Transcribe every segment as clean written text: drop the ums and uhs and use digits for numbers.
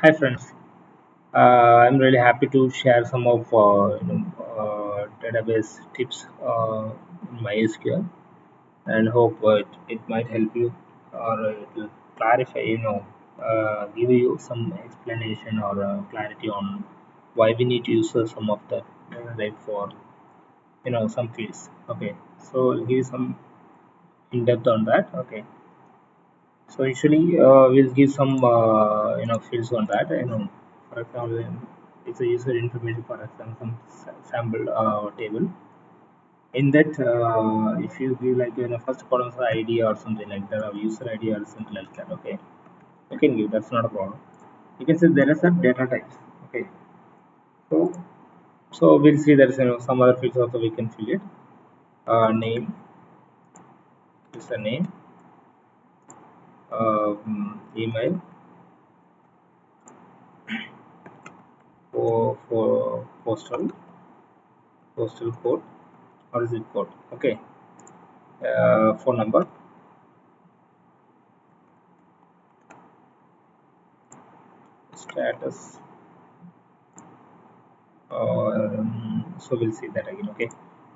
Hi friends, I'm really happy to share some of database tips in MySQL and hope it might help you or it will clarify, give you some explanation or clarity on why we need to use some of the data for some fields. Okay, so I'll give you some in depth on that. Okay, so usually we'll give some fields on that. For example, it's a user information. For example, some sample table. In that, if you give like first column is ID or something like that, or user ID or something like that. Okay, you can give. That's not a problem. You can say there are some data types. Okay, so we'll see there's some other fields also we can fill it. Name is a name. Email for postal code or zip code. Okay, phone number, status. So we'll see that again. Okay,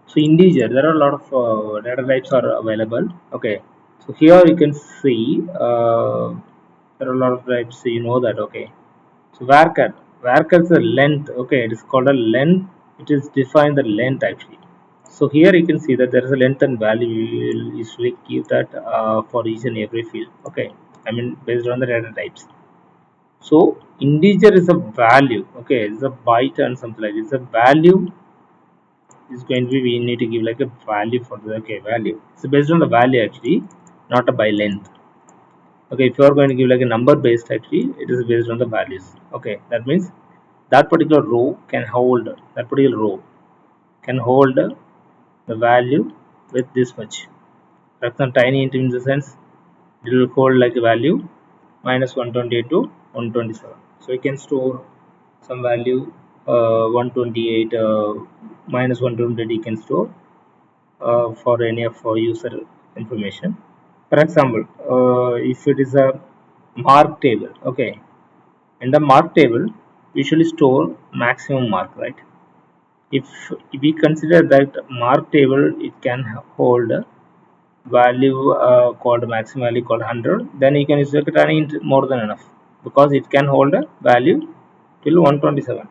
so integer, there are a lot of data types are available. Okay, so here you can see there are a lot of types. So you know that. Okay, so varchar is a length. Okay, it is called a length. It is defined the length actually. So here you can see that there is a length and value. We will usually give that for each and every field. Okay, I mean based on the data types. So integer is a value. Okay, it's a byte and something like this. It's a value is going to be, we need to give like a value for the value. So based on the value actually, not a by length. Okay, if you are going to give like a number based actually, it is based on the values. Okay, that means that particular row can hold the value with this much. For example, tiny int in the sense it will hold like a value minus 128 to 127. So you can store some value 128 minus 128 you can store for any of user information. For example, if it is a mark table, okay, in the mark table, we usually store maximum mark, right? If we consider that mark table, it can hold value called maximum value called 100, then you can use it int more than enough because it can hold a value till 127.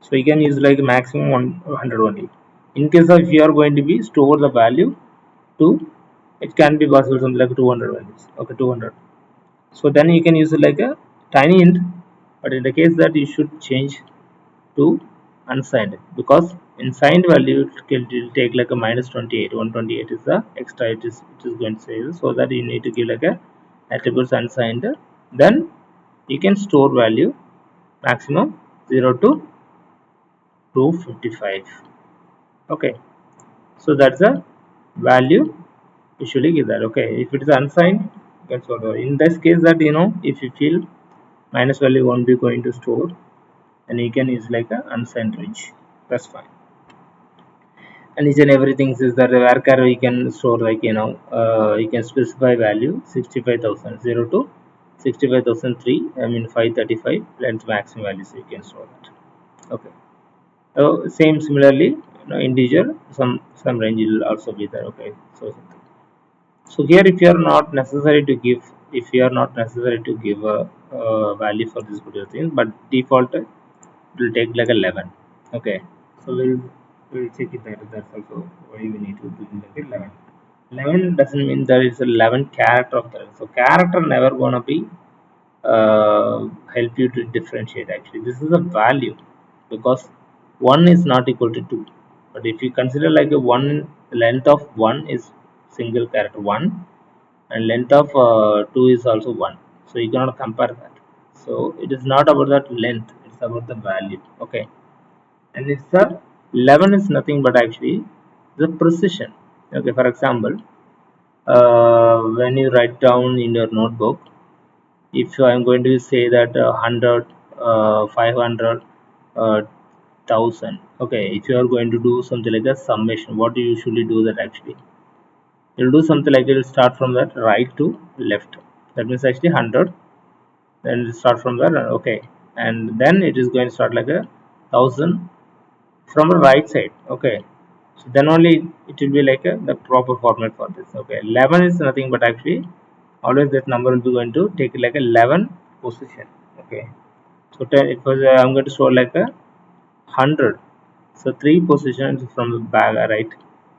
So you can use like maximum 100 only. In case of if you are going to be store the value to, it can be possible something like 200 values. Okay, 200. So then you can use it like a tiny int, but in the case that you should change to unsigned because in signed value it will take like a minus 28. 128 is the extra it is going to say, so that you need to give like a attributes unsigned. Then you can store value maximum 0 to 255. Okay, so that's the value usually give that. Okay, if it is unsigned, that's what in this case that if you feel minus value won't be going to store, and you can use like a unsigned range. That's fine. And each and everything is that varchar we can store like you can specify value 65,000 0 to 65,003. I mean 535 length maximum value, so you can store that. Okay, so same similarly integer some range will also be there. Okay, so here if you are not necessary to give a value for this particular thing, but default it will take like 11. Okay, so we'll check it that that's also why we need to do like 11. 11 doesn't mean that it's 11 character of that. So character never gonna be help you to differentiate actually. This is a value because 1 is not equal to 2. But if you consider like a 1, length of 1 is single character 1, and length of 2 is also 1. So you cannot compare that. So it is not about that length, it's about the value. Okay, and it's the 11 is nothing but actually the precision. Okay, for example, when you write down in your notebook, if I'm going to say that 100 500 uh, 1000. Okay, if you are going to do something like a summation, what do you usually do that actually? You'll do something like you'll start from that right to left. That means actually 100 then it start from there. Okay, and then it is going to start like a 1000 from the right side. Okay, so then only it will be like the proper format for this. Okay, 11 is nothing but actually always this number will be going to take like a 11 position. Okay, so 10, it was I'm going to show like a 100. So three positions from the bag are right,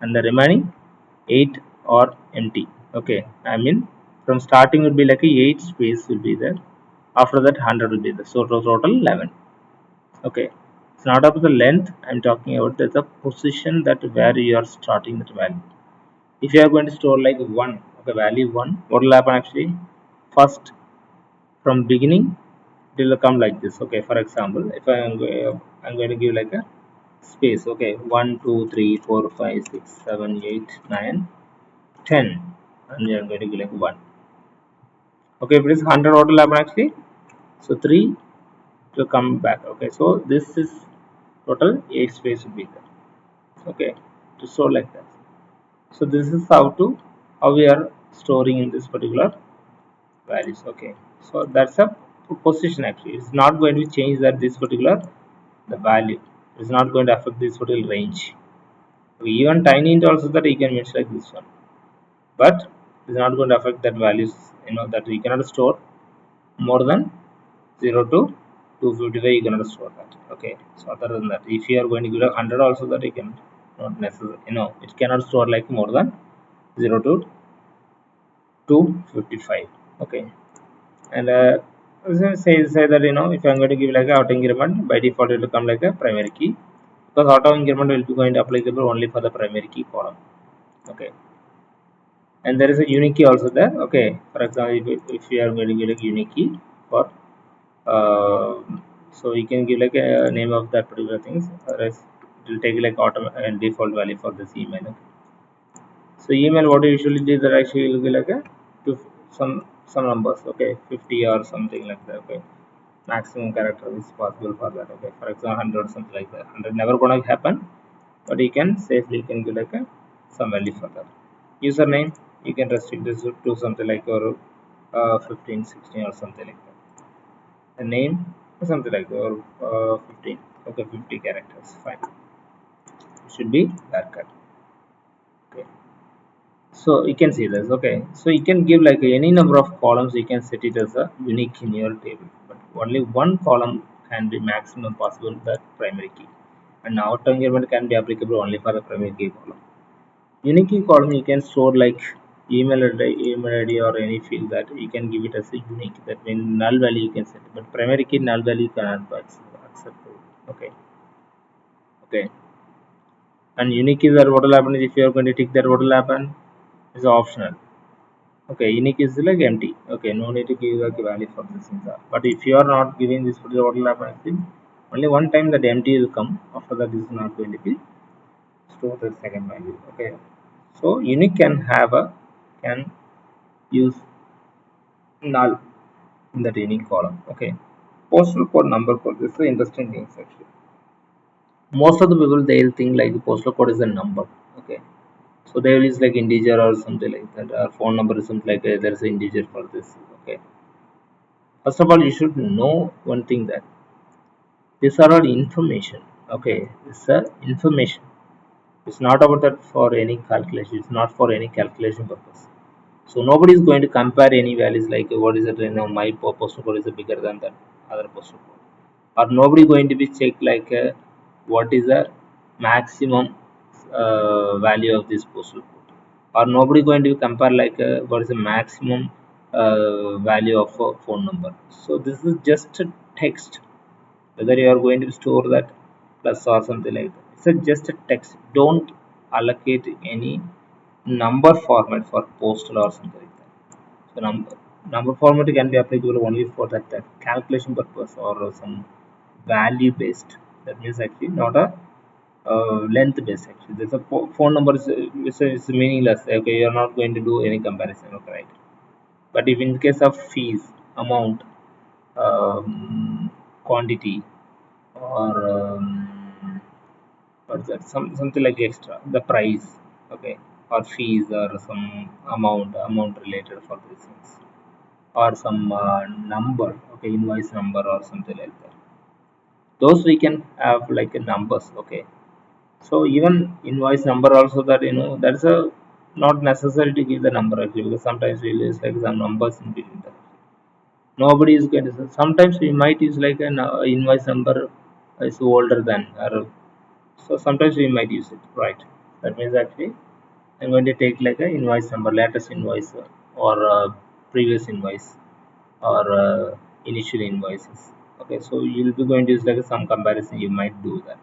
and the remaining eight are empty. Okay, I mean from starting would be like a 8 space will be there. After that 100 will be there. So total 11. Okay, it's not about the length I'm talking about. There's a position that where you are starting that value. If you are going to store like one, okay, value one, what will happen actually? First, from beginning, it will come like this. Okay, for example, if I'm going to give like a space. Okay, 1, 2, 3, 4, 5, 6, 7, 8, 9, 10, and we are going to give like 1. Okay, if it is 100, what will happen actually? So 3 to come back. Okay, so this is total 8 space will be there. Okay, to store like that. So this is how we are storing in this particular values. Okay, so that's a position actually. It's not going to change that this particular the value. It's not going to affect this particular range. Even tiny int also that you can make like this one, but it's not going to affect that values. That you cannot store more than 0 to 255. You cannot store that. Okay, so other than that, if you are going to give a 100 also, that you can not necessarily, it cannot store like more than 0 to 255. Okay, and say that if I'm going to give like a auto increment, by default it will come like a primary key, because auto increment will be going to applicable only for the primary key column. Okay, and there is a unique key also there. Okay, for example, if you are going to give like unique key for so you can give like a name of that particular things, or else it will take like auto and default value for this email. Okay. So email, what you usually do that actually will be like a to some numbers. Okay, 50 or something like that. Okay, maximum character is possible for that. Okay, for example, 100 something like that. 100 never gonna happen, but you can safely give like a some value for that. Username, you can restrict this to something like your 15, 16 or something like that. A name, something like that, or 15. Okay, 50 characters. Fine. It should be that cut. Okay. So you can see this. Okay, so you can give like any number of columns. You can set it as a unique in your table, but only one column can be maximum possible, that primary key, and auto increment can be applicable only for the primary key column. Unique key column you can store like email ID or any field that you can give it as a unique. That means null value you can set, but primary key null value cannot be acceptable. Okay, okay, and unique is that what will happen is, if you are going to tick that, what will happen is optional. Okay, unique is like empty. Okay, no need to give like a value for this inside. But if you are not giving this particular, what will happen is, only one time that empty will come. After that, this is not going to be stored the second value. Okay, so unique can use null in that unique column. Okay, postal code number code. This is the interesting thing actually. Most of the people they'll think like the postal code is a number. Okay, so they will use like integer or something like that. Or phone number is something like there's an integer for this. Okay, first of all, you should know one thing, that these are all information. Okay, it's a information. It's not about that for any calculation. It's not for any calculation purpose. So nobody is going to compare any values like what is it, my postal code is bigger than that other postal code, or nobody going to be check like what is the maximum value of this postal code, or nobody going to compare like what is the maximum value of a phone number. So this is just a text, whether you are going to store that plus or something like that. It's just a text. Don't allocate any number format for postal or something like that. So number format can be applicable only for that calculation purpose or some value based. That means actually not a length based. Actually, there's a phone number is meaningless. Okay, you are not going to do any comparison. Okay, right? But if in case of fees, amount, quantity, or what's that? Something like extra, the price, okay, or fees or some amount related for these things. or some number, okay, invoice number or something like that. Those we can have like a numbers, okay. So even invoice number also, that that's a not necessary to give the number actually, because sometimes we'll use like some numbers in between that. Nobody is going to. Sometimes we might use like an invoice number is older than, or so sometimes we might use it, right? That means actually I'm going to take like a invoice number, latest invoice, or previous invoice, or initial invoices. Okay, so you'll be going to use like some comparison. You might do that.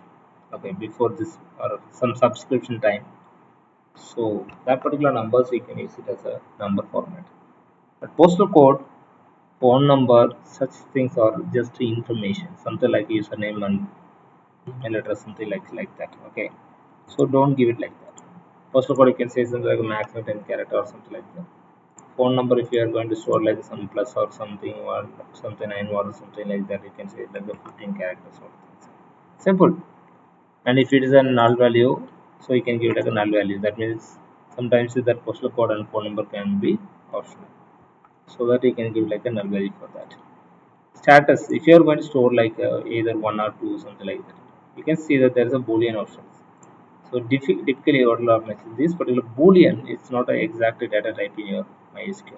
Okay, before this or some subscription time. So that particular numbers we can use it as a number format. But postal code, phone number, such things are just information, something like username and email address, something like that. Okay, so don't give it like that. Postal code you can say something like a maximum 10 character or something like that. Phone number, if you are going to store like some plus or something, or something 9 or something like that, you can say like the 15 characters or things. Simple. And if it is a null value, so you can give it like a null value. That means sometimes that postal code and phone number can be optional, so that you can give like a null value for that. Status, if you are going to store like either one or two, something like that, you can see that there is a boolean option. So typically what will happen is this particular boolean is not an exact data type in your MySQL.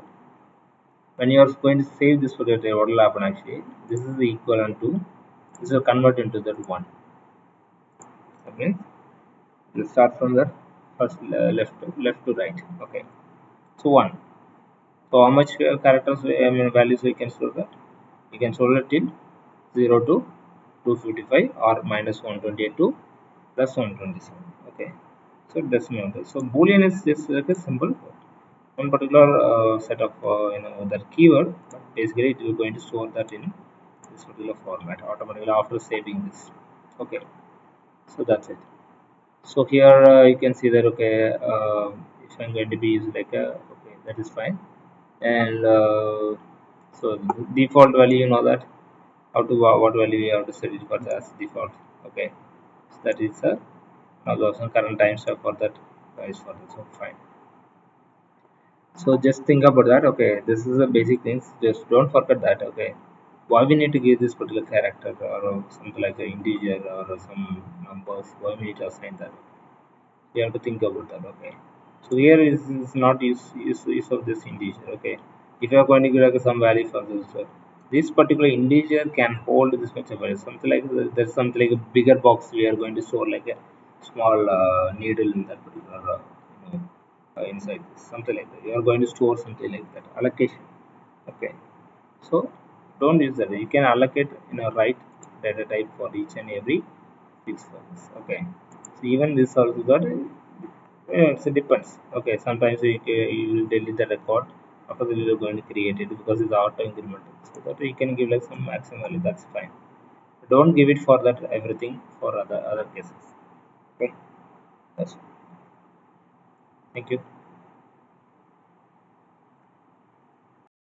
When you are going to save this particular, what will happen actually, this is the equivalent to, this will convert into that one. Okay, let's start from the first left to right. Okay, so one. So how much characters, I mean values we can store that? You can store it till 0 to 255 or minus 128 to plus 127. Okay, so decimal number. So boolean is just like a simple one particular set of that keyword, but basically it is going to store that in this particular format automatically after saving this. Okay, so that's it. So here you can see that, okay, if I'm going to be using like a, okay, that is fine. And so default value, you know that how to what value we have to set it for as default. Okay, so that is now the current time step for that is for that, so fine. So just think about that. Okay, this is the basic things. Just don't forget that. Okay, why we need to give this particular character or something like an integer or some numbers? Why we need to assign that? You have to think about that. Okay, so here is not use of this integer. Okay, if you are going to give like some value for this particular integer can hold this much of value. Something like there's something like a bigger box. We are going to store like a small needle in that particular inside this, something like that. You are going to store something like that allocation. Okay, so don't use that. You can allocate in a right data type for each and every fixed values. Okay, so even this also that it depends. Okay, sometimes you will delete the record after that you are going to create it because it's auto incremental, so that you can give like some maximum value. That's fine. Don't give it for that everything for other cases. Okay, that's, thank you.